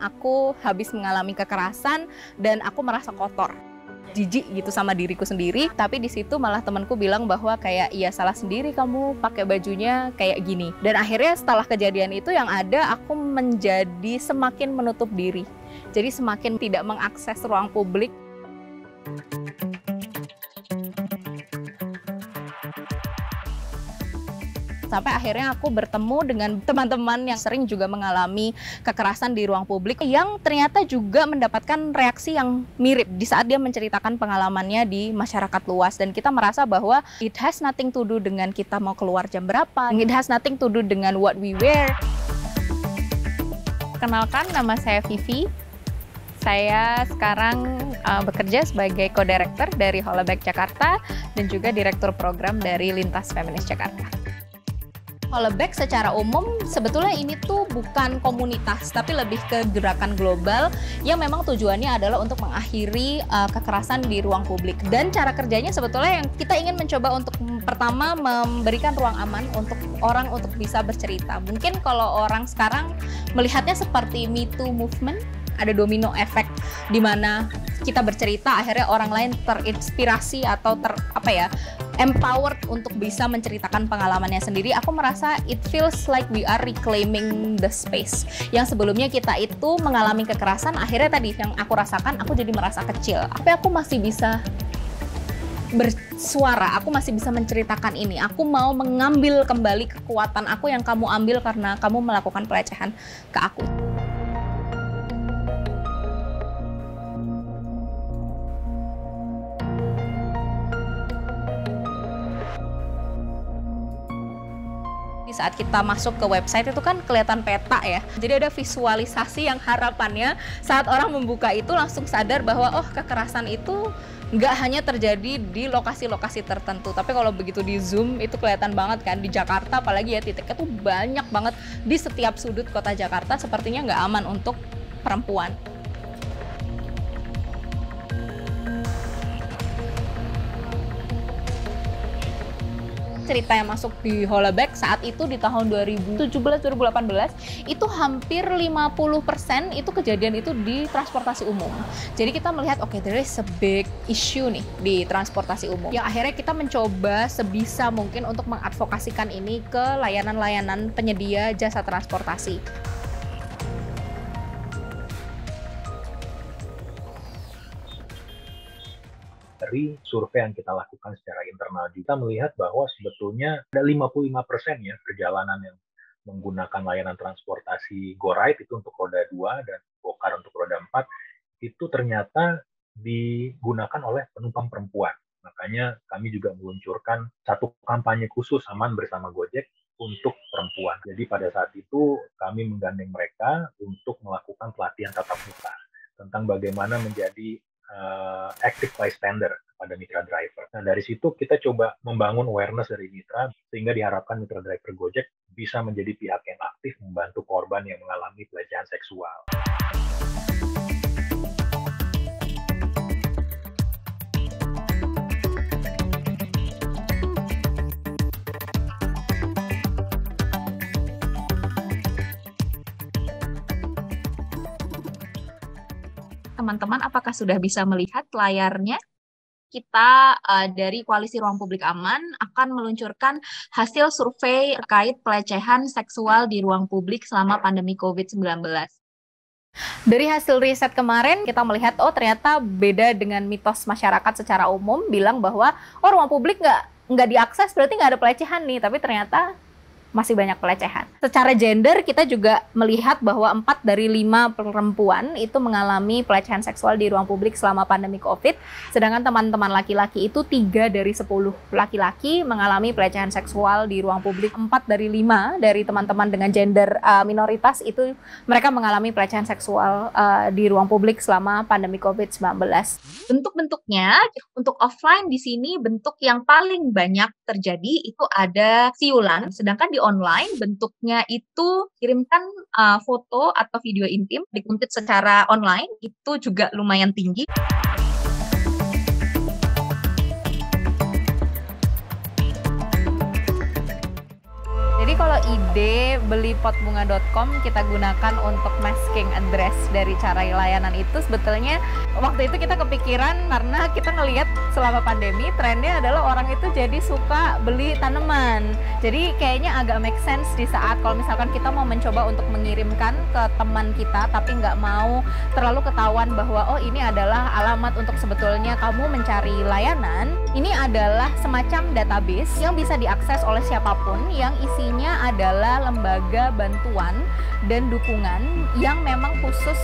aku habis mengalami kekerasan dan aku merasa kotor, jijik gitu sama diriku sendiri. Tapi di situ malah temanku bilang bahwa kayak iya salah sendiri kamu pakai bajunya kayak gini. Dan akhirnya setelah kejadian itu yang ada aku menjadi semakin menutup diri. Jadi semakin tidak mengakses ruang publik. Sampai akhirnya aku bertemu dengan teman-teman yang sering juga mengalami kekerasan di ruang publik yang ternyata juga mendapatkan reaksi yang mirip di saat dia menceritakan pengalamannya di masyarakat luas. Dan kita merasa bahwa it has nothing to do dengan kita mau keluar jam berapa, it has nothing to do dengan what we wear. Kenalkan, nama saya Vivi. Saya sekarang bekerja sebagai co-director dari Holleback Jakarta dan juga direktur program dari Lintas Feminis Jakarta. Holleback secara umum sebetulnya ini tuh bukan komunitas, tapi lebih ke gerakan global yang memang tujuannya adalah untuk mengakhiri kekerasan di ruang publik. Dan cara kerjanya sebetulnya yang kita ingin mencoba untuk pertama memberikan ruang aman untuk orang untuk bisa bercerita. Mungkin kalau orang sekarang melihatnya seperti Me Too movement, ada domino effect di mana kita bercerita akhirnya orang lain terinspirasi atau empowered untuk bisa menceritakan pengalamannya sendiri. Aku merasa it feels like we are reclaiming the space. Yang sebelumnya kita itu mengalami kekerasan, akhirnya tadi yang aku rasakan, aku jadi merasa kecil. Tapi aku masih bisa bersuara, aku masih bisa menceritakan ini. Aku mau mengambil kembali kekuatan aku yang kamu ambil karena kamu melakukan pelecehan ke aku. Saat kita masuk ke website itu kan kelihatan peta ya, jadi ada visualisasi yang harapannya saat orang membuka itu langsung sadar bahwa oh kekerasan itu nggak hanya terjadi di lokasi-lokasi tertentu, tapi kalau begitu di zoom itu kelihatan banget kan di Jakarta, apalagi ya titiknya tuh banyak banget di setiap sudut kota Jakarta, sepertinya nggak aman untuk perempuan. Cerita yang masuk di Holleback saat itu di tahun 2017-2018 itu hampir 50% itu kejadian itu di transportasi umum. Jadi kita melihat oke, there is a big issue nih di transportasi umum. Yang akhirnya kita mencoba sebisa mungkin untuk mengadvokasikan ini ke layanan-layanan penyedia jasa transportasi. Dari survei yang kita lakukan secara internal, kita melihat bahwa sebetulnya ada 55% ya perjalanan yang menggunakan layanan transportasi GoRide itu untuk roda 2 dan GoCar untuk roda 4 itu ternyata digunakan oleh penumpang perempuan. Makanya kami juga meluncurkan satu kampanye khusus Aman Bersama Gojek untuk perempuan. Jadi pada saat itu kami menggandeng mereka untuk melakukan pelatihan tatap muka tentang bagaimana menjadi active bystander kepada mitra driver. Nah dari situ kita coba membangun awareness dari mitra sehingga diharapkan mitra driver Gojek bisa menjadi pihak yang aktif membantu korban yang mengalami pelecehan seksual. Teman-teman, apakah sudah bisa melihat layarnya? Kita dari Koalisi Ruang Publik Aman akan meluncurkan hasil survei terkait pelecehan seksual di ruang publik selama pandemi COVID-19. Dari hasil riset kemarin kita melihat oh ternyata beda dengan mitos masyarakat secara umum bilang bahwa oh ruang publik nggak diakses berarti nggak ada pelecehan nih, tapi ternyata masih banyak pelecehan. Secara gender kita juga melihat bahwa 4 dari 5 perempuan itu mengalami pelecehan seksual di ruang publik selama pandemi COVID, sedangkan teman-teman laki-laki itu 3 dari 10 laki-laki mengalami pelecehan seksual di ruang publik. 4 dari 5 dari teman-teman dengan gender minoritas itu mereka mengalami pelecehan seksual di ruang publik selama pandemi COVID-19. Bentuk-bentuknya untuk offline di sini bentuk yang paling banyak terjadi itu ada siulan, sedangkan di online bentuknya itu kirimkan foto atau video intim dikuntit secara online itu juga lumayan tinggi. Jadi Jadi kalau ide beli potbunga.com kita gunakan untuk masking address dari cara layanan itu, sebetulnya waktu itu kita kepikiran karena kita ngelihat selama pandemi trennya adalah orang itu jadi suka beli tanaman. Jadi kayaknya agak make sense di saat kalau misalkan kita mau mencoba untuk mengirimkan ke teman kita tapi nggak mau terlalu ketahuan bahwa oh ini adalah alamat untuk sebetulnya kamu mencari layanan. Ini adalah semacam database yang bisa diakses oleh siapapun yang isinya adalah lembaga bantuan dan dukungan yang memang khusus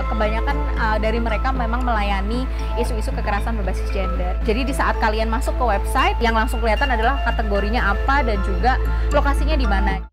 kebanyakan dari mereka memang melayani isu-isu kekerasan berbasis gender. Jadi di saat kalian masuk ke website yang langsung kelihatan adalah kategorinya apa dan juga lokasinya di mana.